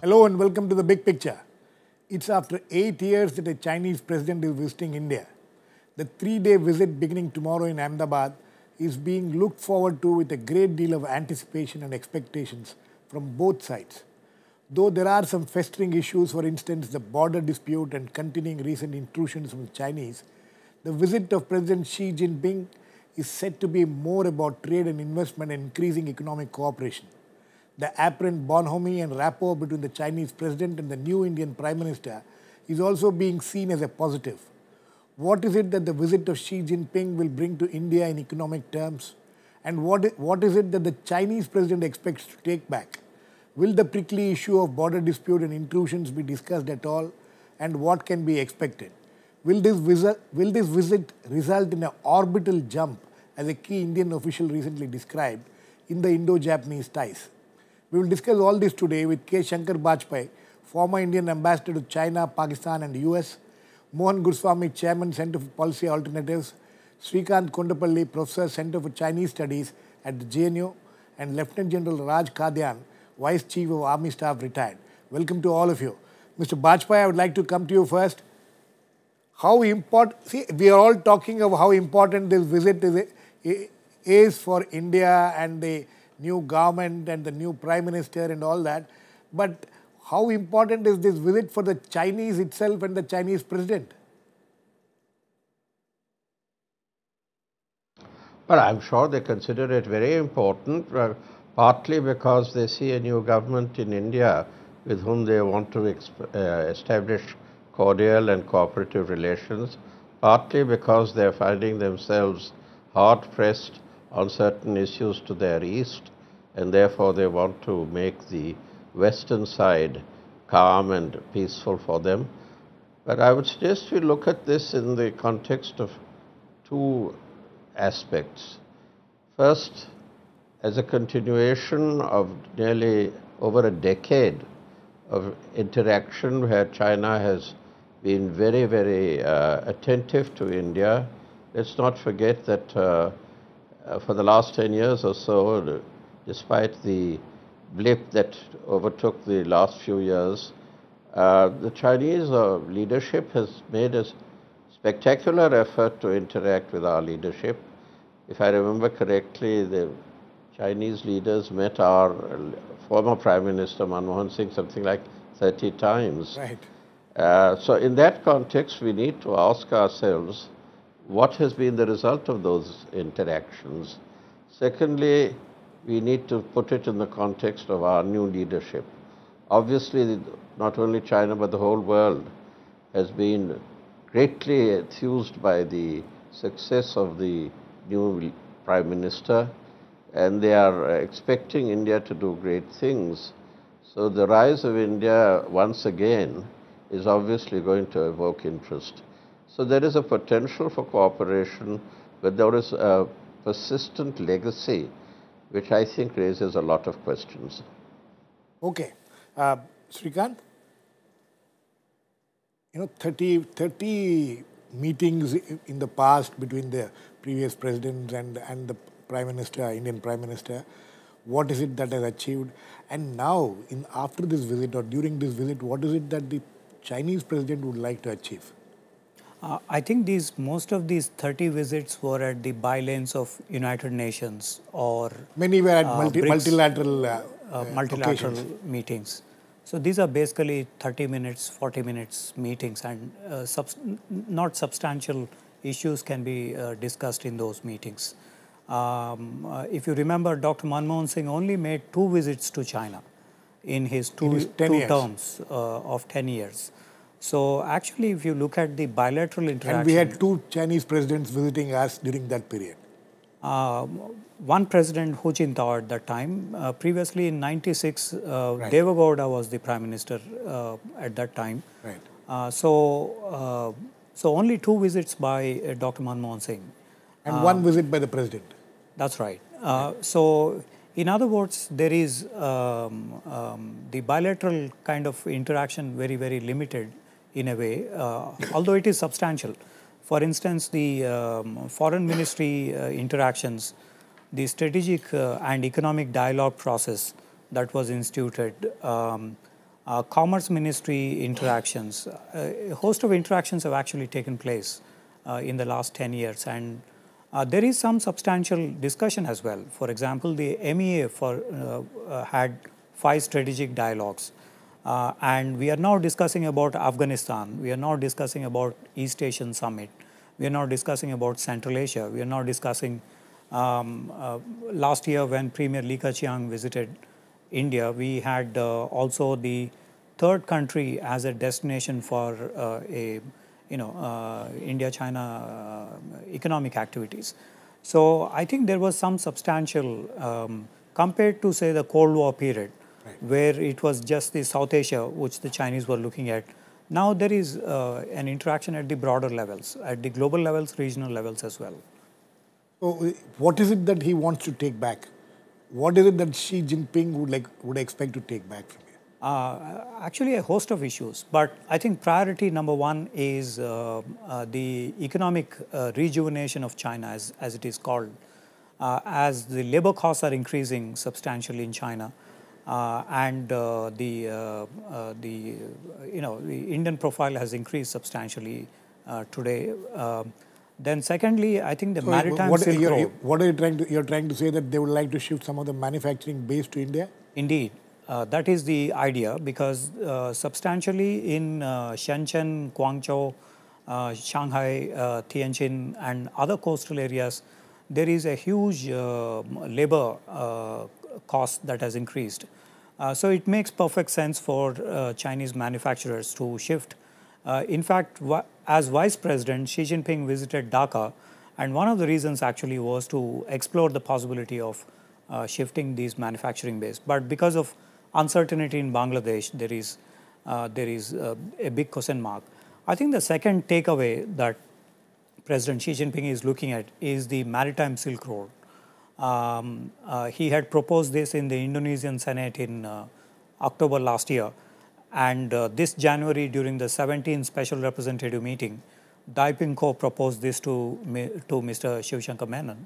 Hello and welcome to the big picture. It's after 8 years that a Chinese president is visiting India. The 3-day visit beginning tomorrow in Ahmedabad is being looked forward to with a great deal of anticipation and expectations from both sides. Though there are some festering issues, for instance, the border dispute and continuing recent intrusions from the Chinese, the visit of President Xi Jinping is said to be more about trade and investment and increasing economic cooperation. The apparent bonhomie and rapport between the Chinese president and the new Indian Prime Minister is also being seen as a positive. What is it that the visit of Xi Jinping will bring to India in economic terms? And what is it that the Chinese president expects to take back? Will the prickly issue of border dispute and intrusions be discussed at all? And what can be expected? Will this visit result in an orbital jump, as a key Indian official recently described, in the Indo-Japanese ties? We will discuss all this today with Shankar, Bajpai, former Indian ambassador to China, Pakistan and US, Mohan Guruswamy, Chairman, Center for Policy Alternatives, Srikanth Kondapalli, Professor, Center for Chinese Studies at the JNU, and Lieutenant General Raj Kadyan, Vice Chief of Army Staff, retired. Welcome to all of you. Mr. Bajpai, I would like to come to you first. How important, see, we are all talking of how important this visit is for India and the new government and the new Prime Minister and all that. But how important is this visit for the Chinese itself and the Chinese president? Well, I'm sure they consider it very important, partly because they see a new government in India with whom they want to establish cordial and cooperative relations, partly because they're finding themselves hard-pressed on certain issues to their east, and therefore they want to make the western side calm and peaceful for them. But I would suggest we look at this in the context of two aspects. First, as a continuation of nearly over a decade of interaction where China has been very, very attentive to India. Let's not forget that for the last 10 years or so, despite the blip that overtook the last few years, the Chinese leadership has made a spectacular effort to interact with our leadership. If I remember correctly, the Chinese leaders met our former Prime Minister Mohan something like 30 times. Right. So in that context, we need to ask ourselves, what has been the result of those interactions? Secondly, we need to put it in the context of our new leadership. Obviously, not only China, but the whole world has been greatly enthused by the success of the new Prime Minister, and they are expecting India to do great things. So the rise of India, once again, is obviously going to evoke interest. So there is a potential for cooperation, but there is a persistent legacy, which I think raises a lot of questions. Okay. Srikanth? 30 meetings in the past between the previous presidents and the Prime Minister, Indian Prime Minister. What is it that has achieved? And now, after this visit or during this visit, what is it that the Chinese president would like to achieve? I think most of these 30 visits were at the bylanes of United Nations or many were at multilateral meetings. So these are basically 30 minutes, 40 minutes meetings, and not substantial issues can be discussed in those meetings. If you remember, Dr. Manmohan Singh only made 2 visits to China in his two terms of 10 years. So actually, if you look at the bilateral interaction... And we had 2 Chinese presidents visiting us during that period. One president, Hu Jintao at that time. Previously in '96, right. Deva Gowda was the Prime Minister at that time. Right. So only 2 visits by Dr. Manmohan Singh. And 1 visit by the president. That's right. So in other words, there is the bilateral kind of interaction very, very limited in a way, although it is substantial. For instance, the foreign ministry interactions, the strategic and economic dialogue process that was instituted, Commerce Ministry interactions, a host of interactions have actually taken place in the last 10 years. And there is some substantial discussion as well. For example, the MEA had 5 strategic dialogues. And we are now discussing about Afghanistan. We are now discussing about East Asian Summit. We are now discussing about Central Asia. We are now discussing last year when Premier Li Keqiang visited India, we had also the third country as a destination for India-China economic activities. So I think there was some substantial, compared to say the Cold War period, where it was just the South Asia which the Chinese were looking at. Now there is an interaction at the broader levels, at the global levels, regional levels as well. So what is it that he wants to take back? What is it that Xi Jinping would expect to take back from here? Actually, a host of issues. But I think priority number one is the economic rejuvenation of China, as it is called. As the labor costs are increasing substantially in China, and the Indian profile has increased substantially today. Then secondly, I think the maritime Silk Road. What are you trying to? You're trying to say that they would like to shift some of the manufacturing base to India? Indeed, that is the idea, because substantially in Shenzhen, Guangzhou, Shanghai, Tianjin, and other coastal areas, there is a huge labor cost that has increased. So it makes perfect sense for Chinese manufacturers to shift. In fact, as Vice President, Xi Jinping visited Dhaka, and one of the reasons actually was to explore the possibility of shifting these manufacturing base. But because of uncertainty in Bangladesh, there is a big question mark. I think the second takeaway that President Xi Jinping is looking at is the maritime Silk Road. He had proposed this in the Indonesian Senate in October last year. And this January, during the 17th Special Representative meeting, Deepen proposed this to Mr. Shankar Menon,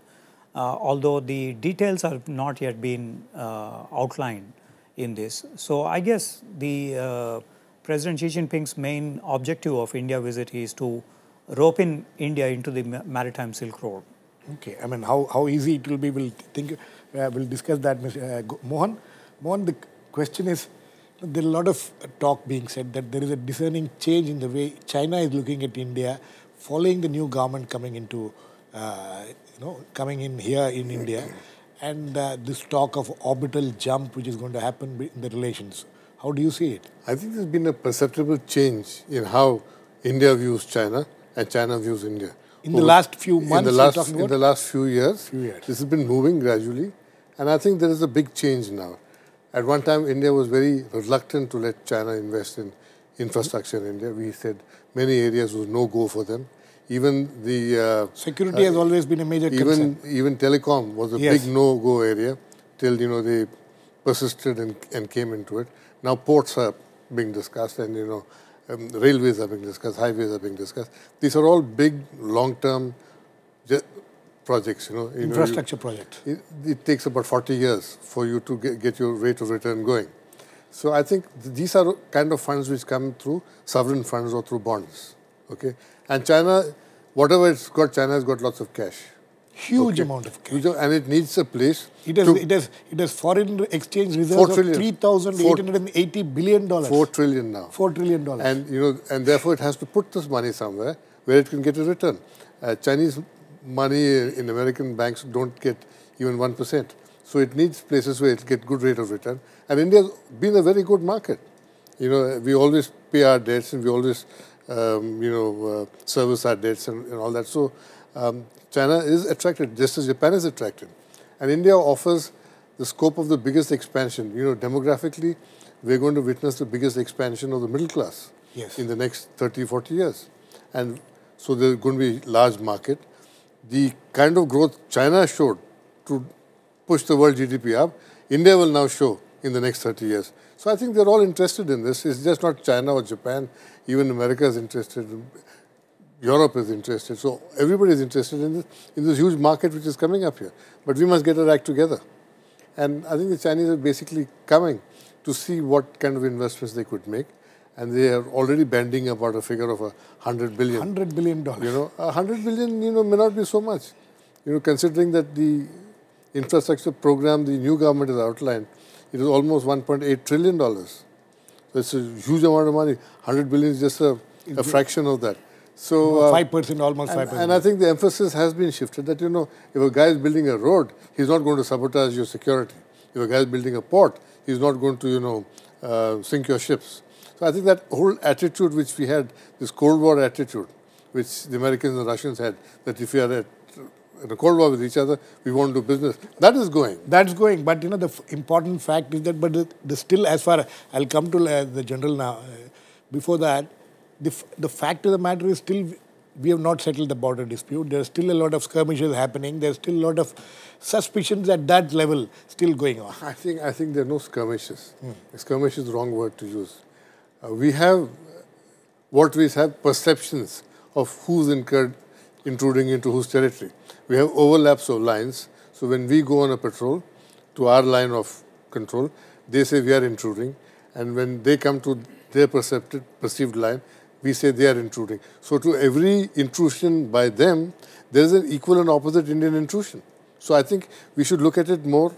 although the details have not yet been outlined in this. So I guess the President Xi Jinping's main objective of India visit is to rope in India into the maritime Silk Road. Okay, I mean, how easy it will be, we'll discuss that. Mohan, the question is, there is a lot of talk being said that there is a discerning change in the way China is looking at India following the new government coming into, coming in here in India, and this talk of orbital jump which is going to happen in the relations. How do you see it? I think there's been a perceptible change in how India views China and China views India. In the last few months, in the last few years, this has been moving gradually, and I think there is a big change now. At one time, India was very reluctant to let China invest in infrastructure in India. We said many areas was no-go for them. Even the... security has always been a major concern. Even telecom was a big no-go area till, they persisted and came into it. Now ports are being discussed and, railways are being discussed, highways are being discussed. These are all big, long-term projects, Infrastructure projects. It takes about 40 years for you to get your rate of return going. So I think these are kind of funds which come through sovereign funds or through bonds. Okay, and China, whatever it's got, China has got lots of cash. Huge amount of cash. And it needs a place. It has foreign exchange reserves of $3,880 billion. $4 trillion now. $4 trillion. And and therefore it has to put this money somewhere where it can get a return. Chinese money in American banks don't get even 1%. So it needs places where it get good rate of return. And India's been a very good market. We always pay our debts and we always, service our debts and all that. So China is attracted, just as Japan is attracted. And India offers the scope of the biggest expansion. Demographically, we're going to witness the biggest expansion of the middle class in the next 30, 40 years. And so there's going to be a large market. The kind of growth China showed to push the world GDP up, India will now show in the next 30 years. So I think they're all interested in this. It's just not China or Japan. Even America is interested. Europe is interested. So everybody is interested in this huge market which is coming up here. But we must get our act together. And I think the Chinese are basically coming to see what kind of investments they could make. And they are already banding about a figure of $100 billion. $100 billion. $100 billion, may not be so much. considering that the infrastructure program the new government has outlined, it is almost $1.8 trillion. So it's a huge amount of money. 100 billion is just a fraction of that. So 5%, almost 5%. And I think the emphasis has been shifted that, if a guy is building a road, he's not going to sabotage your security. If a guy is building a port, he's not going to, sink your ships. So I think that whole attitude which we had, this Cold War attitude, which the Americans and Russians had, that if we are in a Cold War with each other, we won't do business. That is going. That's going. But, the important fact is that, but the still, as far, I'll come to the general now. Before that, the fact of the matter is still, we have not settled the border dispute. There's still a lot of skirmishes happening. There's still a lot of suspicions at that level still going on. I think there are no skirmishes. Skirmish is the wrong word to use. We have perceptions of who's intruding into whose territory. We have overlaps of lines. So when we go on a patrol to our line of control, they say we are intruding. And when they come to their perceived line, we say they are intruding. So to every intrusion by them, there is an equal and opposite Indian intrusion. So I think we should look at it more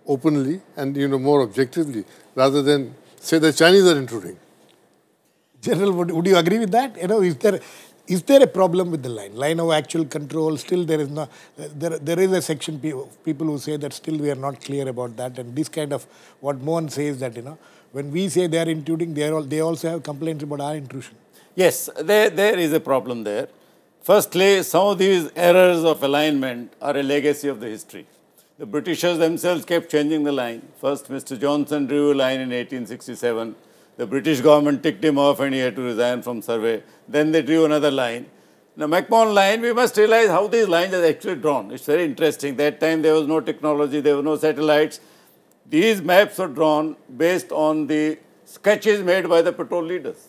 openly and more objectively, rather than say the Chinese are intruding. General, would you agree with that? Is there a problem with the line of actual control? Still, there is no. There is a section of people who say that still we are not clear about that, and this kind of what Mohan says that when we say they are intruding, they also have complaints about our intrusion. Yes, there is a problem there. Firstly, some of these errors of alignment are a legacy of the history. The Britishers themselves kept changing the line. First, Mr. Johnson drew a line in 1867. The British government ticked him off and he had to resign from survey. Then they drew another line. Now, McMahon line, we must realize how these lines are actually drawn. It's very interesting. That time there was no technology, there were no satellites. These maps are drawn based on the sketches made by the patrol leaders.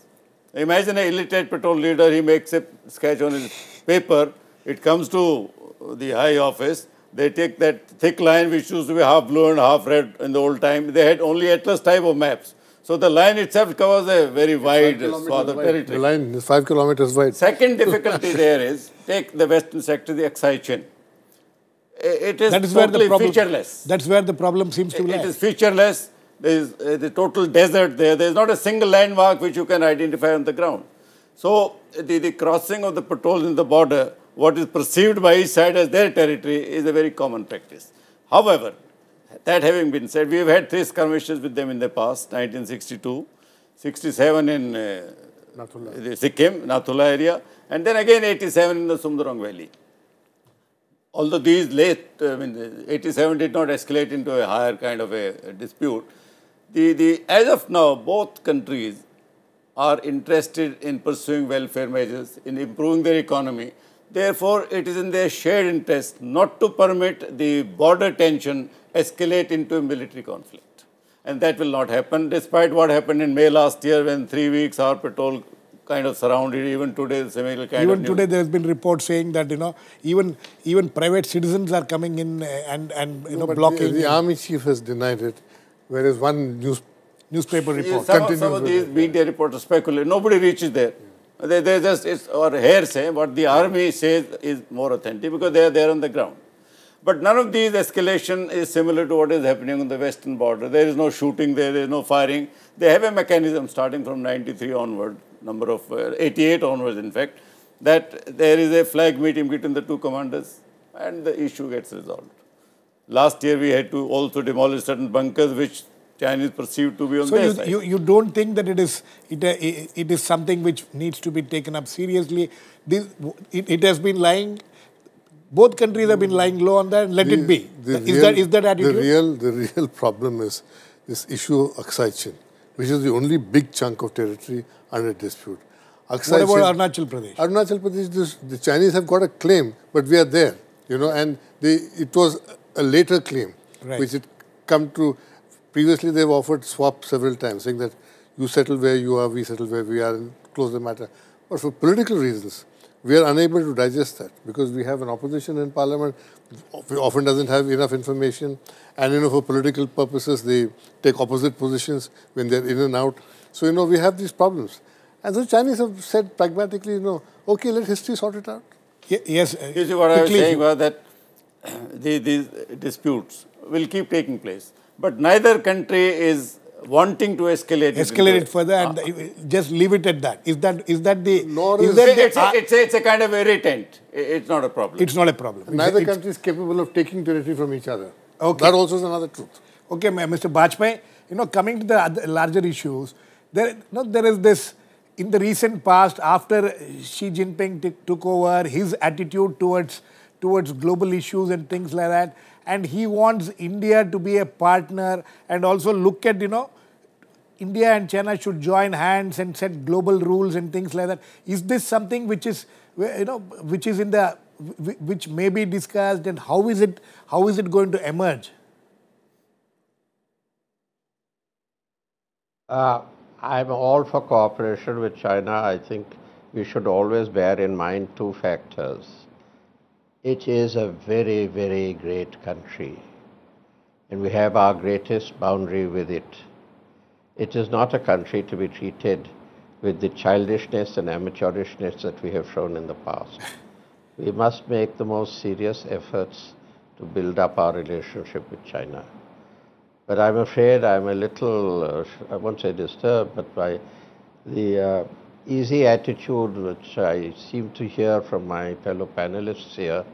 Imagine an illiterate patrol leader, he makes a sketch on his paper, it comes to the high office, they take that thick line which used to be half blue and half red in the old time, they had only atlas type of maps. So the line itself covers a very wide swath of territory. The line is 5 kilometers wide. Second difficulty there is, take the western sector, the Aksai Chin. It is totally featureless. That's where the problem seems to lie. It is featureless. There is the total desert there. There is not a single landmark which you can identify on the ground. So the crossing of the patrols in the border, what is perceived by each side as their territory, is a very common practice. However, that having been said, we have had 3 skirmishes with them in the past, 1962, 67 in the Sikkim, Nathula area, and then again 87 in the Sumdrong Valley. Although these 87 did not escalate into a higher kind of a dispute, as of now, both countries are interested in pursuing welfare measures, in improving their economy. Therefore, it is in their shared interest not to permit the border tension escalate into a military conflict. And that will not happen, despite what happened in May last year when 3 weeks our patrol kind of surrounded. Even today, similar kind of news. Today, there has been reports saying that even private citizens are coming in and blocking. The army chief has denied it, whereas one newspaper report continues. Some of these media reporters speculate. Nobody reaches there. They just or hearsay. What the army says is more authentic because they are there on the ground. But none of these escalation is similar to what is happening on the western border. There is no shooting there is no firing. They have a mechanism starting from 93 onward, 88 onwards in fact, that there is a flag meeting between the 2 commanders and the issue gets resolved. Last year we had to also demolish certain bunkers which Chinese perceived to be on their side. So you don't think that it is something which needs to be taken up seriously? It has been lying. Both countries have been lying low on that. Let it be. Is that attitude? The real problem is this issue of Aksai Chin, which is the only big chunk of territory under dispute. What about Arunachal Pradesh? Arunachal Pradesh, the Chinese have got a claim, but we are there, and it was a later claim, which had come to. Previously, they've offered swap several times, saying that you settle where you are, we settle where we are, and close the matter. But for political reasons, we are unable to digest that because we have an opposition in parliament, often doesn't have enough information, and for political purposes they take opposite positions when they're in and out. So we have these problems, and the Chinese have said pragmatically, okay, let history sort it out. Yes. You see, what I was saying was that these disputes will keep taking place, but neither country is wanting to escalate it further and just leave it at that. Is that the? It's a kind of irritant. It's not a problem. It's not a problem. Neither country is capable of taking territory from each other. Okay. That also is another truth. Okay, Mr. Bajpai, coming to the other larger issues, there is this, in the recent past, after Xi Jinping took over, his attitude towards global issues and things like that, and he wants India to be a partner and also look at, India and China should join hands and set global rules and things like that. Is this something which is, which may be discussed, and how is it going to emerge? I'm all for cooperation with China. I think we should always bear in mind two factors. It is a very, very great country, and we have our greatest boundary with it. It is not a country to be treated with the childishness and amateurishness that we have shown in the past. We must make the most serious efforts to build up our relationship with China. But I'm afraid I'm a little, I won't say disturbed, but by the easy attitude which I seem to hear from my fellow panelists here.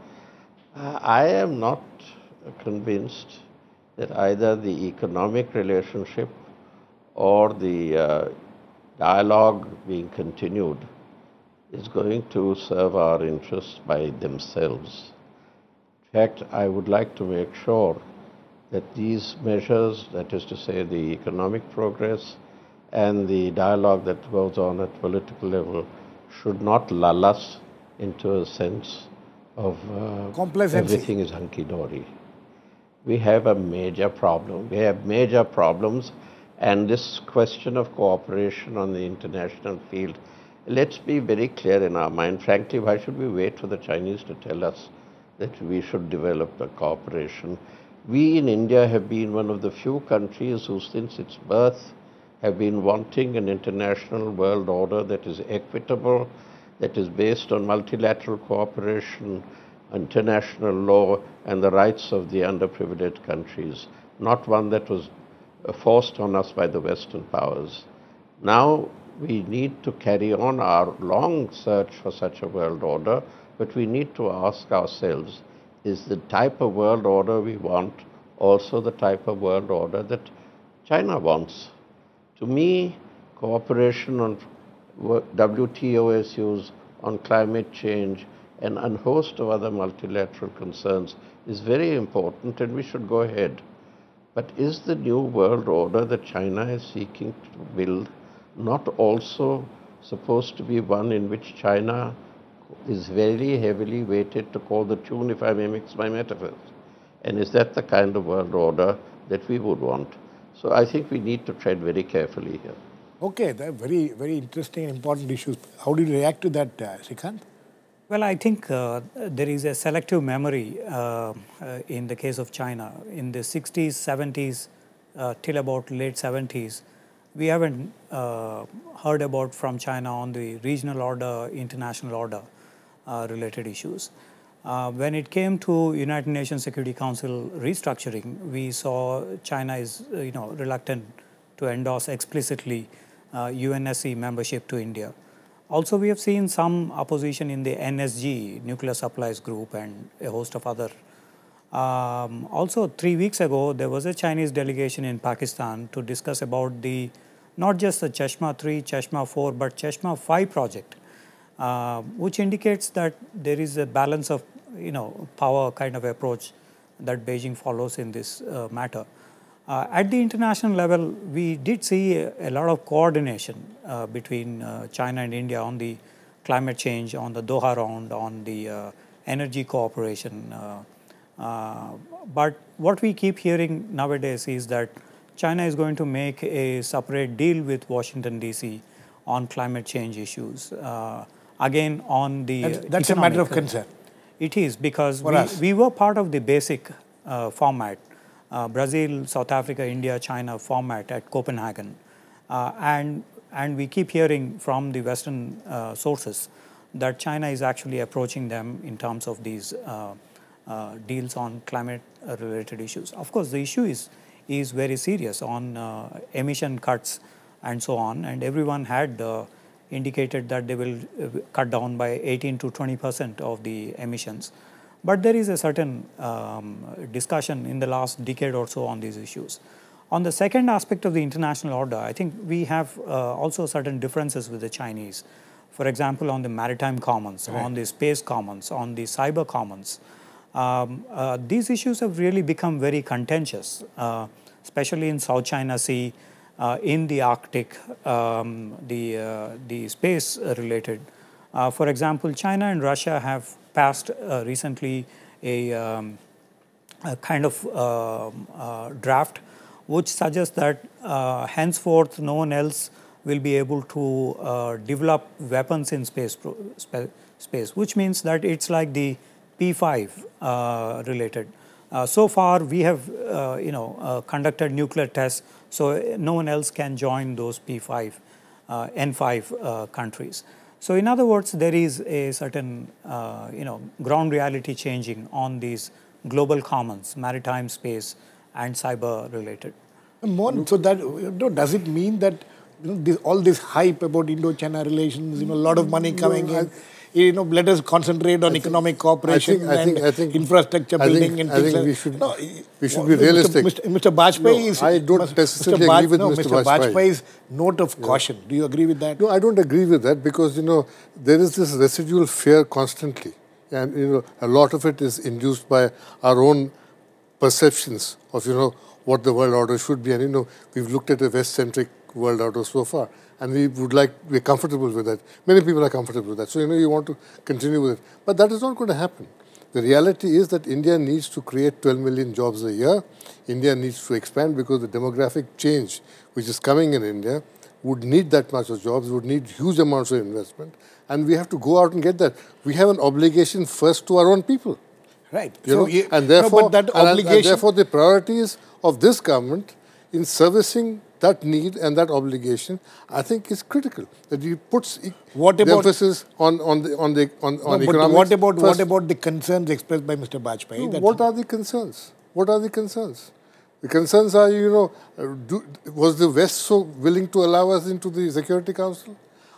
I am not convinced that either the economic relationship or the dialogue being continued is going to serve our interests by themselves. In fact, I would like to make sure that these measures, that is to say the economic progress and the dialogue that goes on at political level, should not lull us into a sense of everything is hunky-dory. We have a major problem. We have major problems, and this question of cooperation on the international field, let's be very clear in our mind. Frankly, why should we wait for the Chinese to tell us that we should develop the cooperation? We in India have been one of the few countries who since its birth have been wanting an international world order that is equitable, that is based on multilateral cooperation, international law, and the rights of the underprivileged countries, not one that was forced on us by the Western powers. Now we need to carry on our long search for such a world order, but we need to ask ourselves, is the type of world order we want also the type of world order that China wants? To me, cooperation on WTO issues, on climate change, and a host of other multilateral concerns is very important, and we should go ahead. But is the new world order that China is seeking to build not also supposed to be one in which China is very heavily weighted to call the tune, if I may mix my metaphors? And is that the kind of world order that we would want? So I think we need to tread very carefully here. Okay, they're very, very interesting and important issues. How do you react to that, Srikanth? Well, I think there is a selective memory in the case of China. In the 60s, 70s, till about late 70s, we haven't heard about from China on the regional order, international order related issues. When it came to United Nations Security Council restructuring, we saw China is reluctant to endorse explicitly UNSC membership to India. Also, we have seen some opposition in the NSG, Nuclear Supplies Group, and a host of other. Also, 3 weeks ago, there was a Chinese delegation in Pakistan to discuss about the, not just the Chashma 3, Chashma 4, but Chashma 5 project, which indicates that there is a balance of, power kind of approach that Beijing follows in this matter. At the international level, we did see a lot of coordination between China and India on the climate change, on the Doha round, on the energy cooperation. But what we keep hearing nowadays is that China is going to make a separate deal with Washington, D.C. on climate change issues. again on the That's a matter of concern. It is, because For us. we were part of the basic format, Brazil, South Africa, India, China format at Copenhagen. And we keep hearing from the Western sources that China is actually approaching them in terms of these deals on climate-related issues. Of course, the issue is very serious on emission cuts and so on, and everyone had indicated that they will cut down by 18 to 20% of the emissions. But there is a certain discussion in the last decade or so on these issues. On the second aspect of the international order, I think we have also certain differences with the Chinese. For example, on the maritime commons, on the space commons, on the cyber commons. These issues have really become very contentious, especially in South China Sea, in the Arctic, the space related. For example, China and Russia have passed recently a kind of draft which suggests that henceforth no one else will be able to develop weapons in space, which means that it's like the P5 related. So far we have conducted nuclear tests, so no one else can join those P5, N5 countries. So in other words, there is a certain ground reality changing on these global commons, maritime, space and cyber related. Mohan, so that does it mean that all this hype about Indo-China relations, a lot of money coming in, let us concentrate on economic cooperation and infrastructure building and things like that. We should be realistic. Mr. Bajpai I don't necessarily agree with Mr. Bajpai's note of caution. Do you agree with that? No, I don't agree with that, because, there is this residual fear constantly. And, a lot of it is induced by our own perceptions of, what the world order should be. And, we've looked at a West-centric world order so far, and we're comfortable with that. Many people are comfortable with that. So, you want to continue with it. But that is not going to happen. The reality is that India needs to create 12 million jobs a year. India needs to expand, because the demographic change which is coming in India would need that much of jobs, would need huge amounts of investment. And we have to go out and get that. We have an obligation first to our own people. Right. And therefore, and therefore the priorities of this government in servicing that need and that obligation, I think, is critical. That he puts the emphasis on economics. What about the concerns expressed by Mr. Bajpai? No, what are the concerns? What are the concerns? The concerns are, was the West so willing to allow us into the Security Council?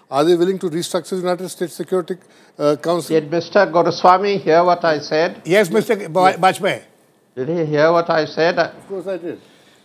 Are they willing to restructure the United States Security Council? Did Mr. Guruswamy hear what I said? Yes, Mr. Bajpai. Did he hear what I said? Of course I did.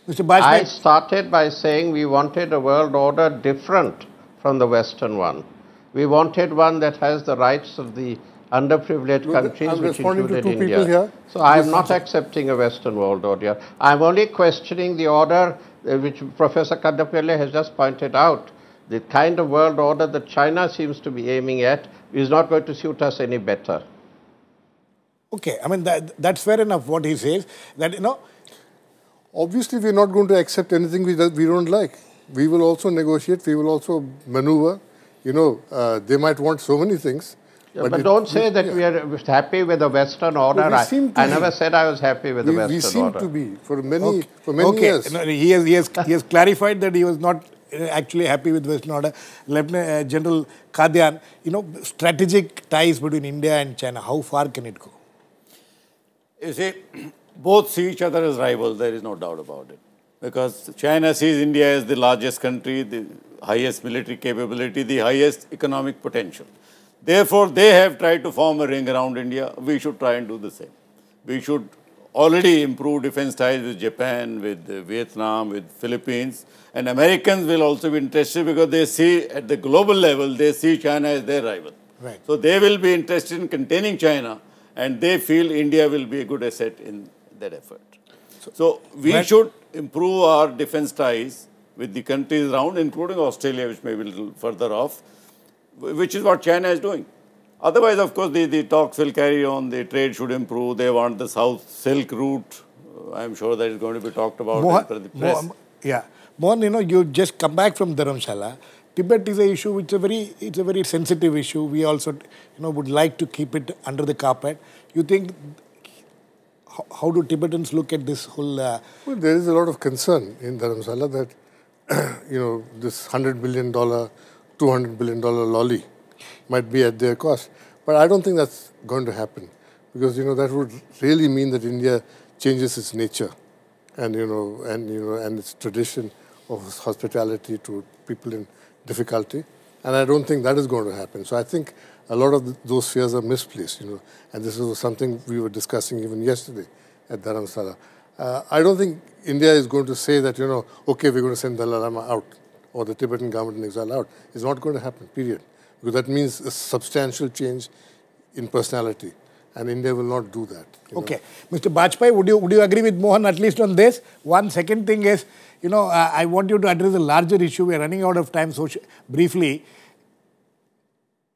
Mr. Bajpai. I started by saying we wanted a world order different from the Western one. We wanted one that has the rights of the underprivileged countries, which included India. So I am not accepting a Western world order. I am only questioning the order which Professor Kondapalli has just pointed out. The kind of world order that China seems to be aiming at is not going to suit us any better. Okay, I mean, that's fair enough what he says. That, obviously, we're not going to accept anything we don't like. We will also negotiate, we will also maneuver. They might want so many things. Yeah, but don't say that we are happy with the Western order. I never said I was happy with the Western order. We seem to be for many years. No, he has clarified that he was not actually happy with Western order. Lieutenant General Kadyan, strategic ties between India and China, how far can it go? You see, both see each other as rivals, there is no doubt about it. Because China sees India as the largest country, the highest military capability, the highest economic potential. Therefore, they have tried to form a ring around India. We should try and do the same. We should already improve defense ties with Japan, with Vietnam, with Philippines. And Americans will also be interested, because they see at the global level, they see China as their rival. Right. So they will be interested in containing China, and they feel India will be a good asset in that effort. So we should improve our defense ties with the countries around, including Australia, which may be a little further off, which is what China is doing. Otherwise, of course, the talks will carry on, the trade should improve, they want the South Silk route. I'm sure that is going to be talked about in the press. Mohan, you just come back from Dharamshala. Tibet is an issue which it's a very sensitive issue. We also, would like to keep it under the carpet. You think, how do Tibetans look at this whole... Well, there is a lot of concern in Dharamsala that, this $100 billion, $200 billion lolly might be at their cost. But I don't think that's going to happen because, that would really mean that India changes its nature and, and its tradition of hospitality to people in difficulty. And I don't think that is going to happen. So I think a lot of those fears are misplaced, and this was something we were discussing even yesterday at Dharamsala. I don't think India is going to say that, okay, we're going to send Dalai Lama out or the Tibetan government in exile out. It's not going to happen, period. Because that means a substantial change in personality. And India will not do that. Okay. Mr. Bajpai, would you agree with Mohan at least on this? One second thing is, I want you to address a larger issue. We are running out of time, so briefly.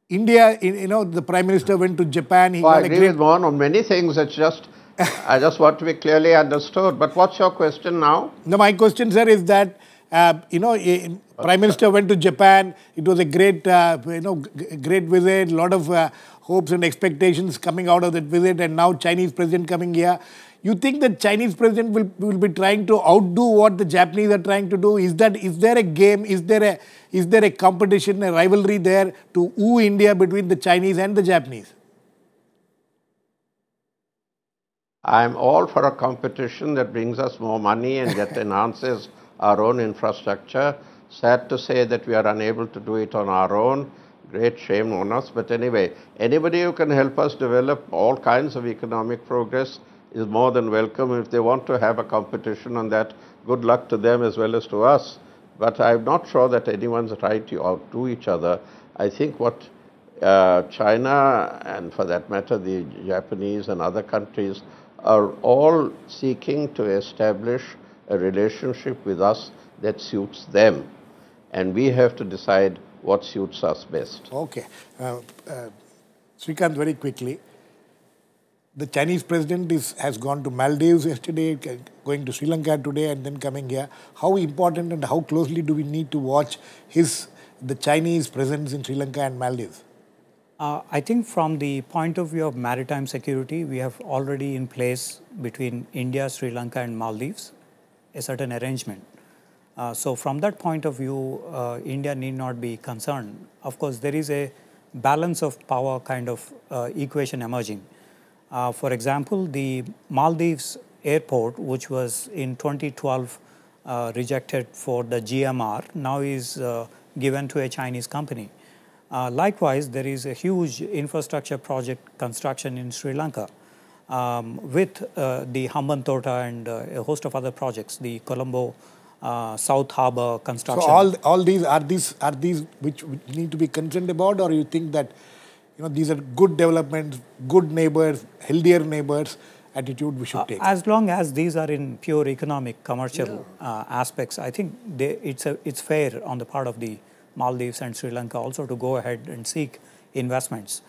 India, the Prime Minister went to Japan. I agree with Mohan on many things. It's just, I just want to be clearly understood. But what's your question now? No, my question, sir, is that, Prime Minister went to Japan. It was a great, great visit. A lot of hopes and expectations coming out of that visit. And now Chinese president coming here. You think that Chinese president will be trying to outdo what the Japanese are trying to do? Is there a game? Is there a competition, a rivalry there to woo India between the Chinese and the Japanese? I'm all for a competition that brings us more money and that enhances our own infrastructure. Sad to say that we are unable to do it on our own. Great shame on us. But anyway, anybody who can help us develop all kinds of economic progress is more than welcome. If they want to have a competition on that, good luck to them as well as to us. But I'm not sure that anyone's right to outdo each other. I think what China, and for that matter the Japanese and other countries, are all seeking to establish a relationship with us that suits them. And we have to decide what suits us best. Okay. Srikanth, very quickly. The Chinese president has gone to Maldives yesterday, going to Sri Lanka today, and then coming here. How important and how closely do we need to watch the Chinese presence in Sri Lanka and Maldives? I think from the point of view of maritime security, we have already in place between India, Sri Lanka and Maldives a certain arrangement. So from that point of view, India need not be concerned. Of course, there is a balance of power kind of equation emerging. For example, the Maldives airport, which was in 2012 rejected for the GMR, now is given to a Chinese company. Likewise, there is a huge infrastructure project construction in Sri Lanka with the Hambantota and a host of other projects, the Colombo South Harbour construction. So all these are these which we need to be concerned about, or you think that these are good developments, good neighbors, healthier neighbors attitude we should take? As long as these are in pure economic, commercial aspects, I think it's fair on the part of the Maldives and Sri Lanka also to go ahead and seek investments.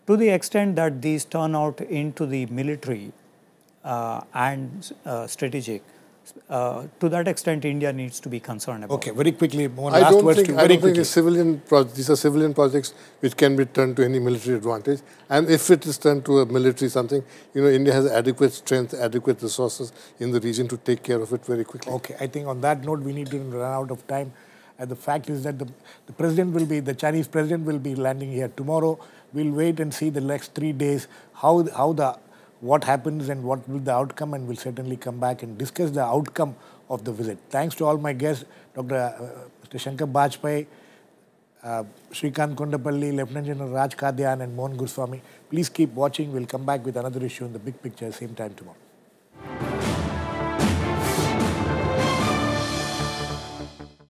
To the extent that these turn out into the military and strategic, to that extent, India needs to be concerned about. Okay, very quickly, I don't think these are civilian projects which can be turned to any military advantage. And if it is turned to a military something, India has adequate strength, adequate resources in the region to take care of it very quickly. Okay, I think on that note, we need to run out of time. And the fact is that the Chinese president will be landing here tomorrow. We'll wait and see the next 3 days what happens and what will the outcome, and we'll certainly come back and discuss the outcome of the visit. Thanks to all my guests, Mr. Shankar Bajpai, Srikanth Kondapalli, Lieutenant General Raj Kadyan and Mohan Guruswamy. Please keep watching. We'll come back with another issue in the big picture same time tomorrow.